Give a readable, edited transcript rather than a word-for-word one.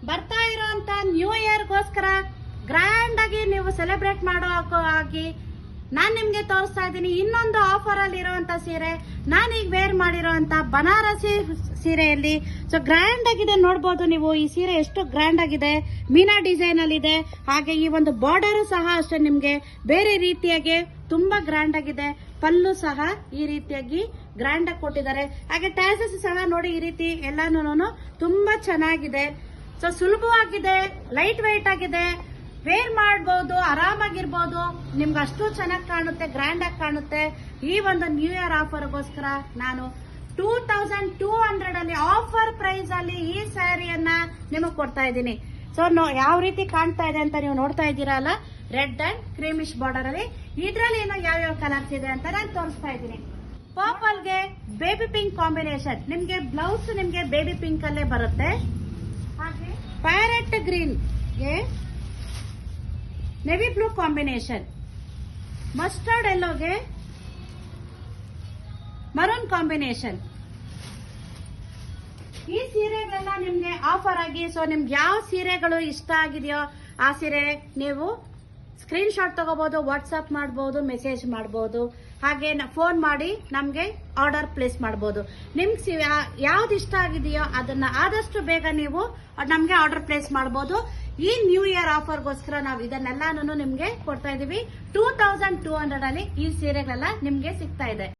ಬರ್ತಾ ಇರೋಂತ new ಇಯರ್ಗೋಸ್ಕರ grand ಆಗಿ ನೀವು ಸೆಲೆಬ್ರೇಟ್ ಮಾಡೋ ಆಗಿ ನಾನ್ ನಿಮ್ಗೆ ತೋರಿಸ್ತಾ ಇದ್ದೀನಿ ಇನ್ನೊಂದು ಆಫರ್ ಅಲ್ಲಿ ಇರುವಂತ ಸೀರೆ. ನಾನೀಗ ವೇರ್ ಮಾಡಿರೋಂತ ಬನಾರಸಿ ಸೀರೆಯಲ್ಲಿ ಸೊ ಗ್ರ್ಯಾಂಡ್ ಆಗಿದೆ ನೋಡ್ಬೋದು ನೀವು. ಈ ಸೀರೆ ಎಷ್ಟು ಗ್ರ್ಯಾಂಡ್ ಆಗಿದೆ, ಮೀನಾ ಡಿಸೈನ್ ಅಲ್ಲಿ ಇದೆ. ಹಾಗೆ ಈ ಒಂದು ಬಾರ್ಡರ್ ಸಹ ಅಷ್ಟೇ ನಿಮ್ಗೆ ಬೇರೆ ರೀತಿಯಾಗಿ ತುಂಬಾ ಗ್ರ್ಯಾಂಡ್ ಆಗಿದೆ. ಪಲ್ಲು ಸಹ ಈ ರೀತಿಯಾಗಿ ಗ್ರ್ಯಾಂಡ್ ಆಗಿ ಕೊಟ್ಟಿದ್ದಾರೆ. ಹಾಗೆ ಟ್ಯಾಸಸ್ ಸಹ ನೋಡಿ ಈ ರೀತಿ ಎಲ್ಲಾನು ತುಂಬಾ ಚೆನ್ನಾಗಿದೆ. ಸೊ ಸುಲಭವಾಗಿದೆ, ಲೈಟ್ ವೆಯ್ಟ್ ಆಗಿದೆ, ವೇರ್ ಮಾಡಬಹುದು, ಆರಾಮಾಗಿರ್ಬೋದು. ನಿಮ್ಗೆ ಅಷ್ಟು ಚೆನ್ನಾಗಿ ಕಾಣುತ್ತೆ, ಗ್ರ್ಯಾಂಡ್ ಆಗಿ ಕಾಣುತ್ತೆ. ಈ ಒಂದು ನ್ಯೂ ಇಯರ್ ಆಫರ್ಗೋಸ್ಕರ ನಾನು 2200 ಅಲ್ಲಿ ಆಫರ್ ಪ್ರೈಸ್ ಅಲ್ಲಿ ಈ ಸ್ಯಾರಿಯನ್ನ ನಿಮಗೆ ಕೊಡ್ತಾ ಇದ್ದೀನಿ. ಸೊ ಯಾವ ರೀತಿ ಕಾಣ್ತಾ ಇದೆ ಅಂತ ನೀವು ನೋಡ್ತಾ ಇದ್ದೀರಲ್ಲ, ರೆಡ್ ಅಂಡ್ ಕ್ರೀಮಿಶ್ ಬಾರ್ಡರ್ ಅಲ್ಲಿ. ಇದ್ರಲ್ಲಿ ಏನೋ ಯಾವ್ಯಾವ ಕಲರ್ಸ್ ಇದೆ ಅಂತ ನಾನು ತೋರಿಸ್ತಾ ಇದ್ದೀನಿ. ಪರ್ಪಲ್ ಗೆ ಬೇಬಿ ಪಿಂಕ್ ಕಾಂಬಿನೇಷನ್, ನಿಮ್ಗೆ ಬ್ಲೌಸ್ ನಿಮ್ಗೆ ಬೇಬಿ ಪಿಂಕ್ ಅಲ್ಲೇ ಬರುತ್ತೆ. ಹಾಗೆ ಪ್ಯಾರೆಟ್ ಗ್ರೀನ್ ಗೆ navy blue combination, mustard yellow गे मरून कॉम्बिनेशन. ಈ ಸೀರೆಗಳೆಲ್ಲ ನಿಮ್ಗೆ ಆಫರ್ ಆಗಿ, ಸೊ ನಿಮ್ಗೆ ಯಾವ ಸೀರೆಗಳು ಇಷ್ಟ ಆಗಿದೆಯೋ ಆ ಸೀರೆ ನೀವು ಸ್ಕ್ರೀನ್ ಶಾಟ್ ತಗೋಬಹುದು, ವಾಟ್ಸ್ಆಪ್ ಮಾಡಬಹುದು, ಮೆಸೇಜ್ ಮಾಡಬಹುದು. ಹಾಗೆ ಫೋನ್ ಮಾಡಿ ನಮ್ಗೆ ಆರ್ಡರ್ ಪ್ಲೇಸ್ ಮಾಡಬಹುದು. ನಿಮ್ಗೆ ಯಾವ್ದು ಇಷ್ಟ ಆಗಿದೆಯೋ ಅದನ್ನ ಆದಷ್ಟು ಬೇಗ ನೀವು ನಮ್ಗೆ ಆರ್ಡರ್ ಪ್ಲೇಸ್ ಮಾಡಬಹುದು. ಈ ನ್ಯೂ ಇಯರ್ ಆಫರ್ಗೋಸ್ಕರ ನಾವು ಇದನ್ನೆಲ್ಲಾನು ನಿಮ್ಗೆ ಕೊಡ್ತಾ ಇದೀವಿ. 2200 ಅಲ್ಲಿ ಈ ಸೀರೆಗಳೆಲ್ಲ ನಿಮ್ಗೆ ಸಿಗ್ತಾ ಇದೆ.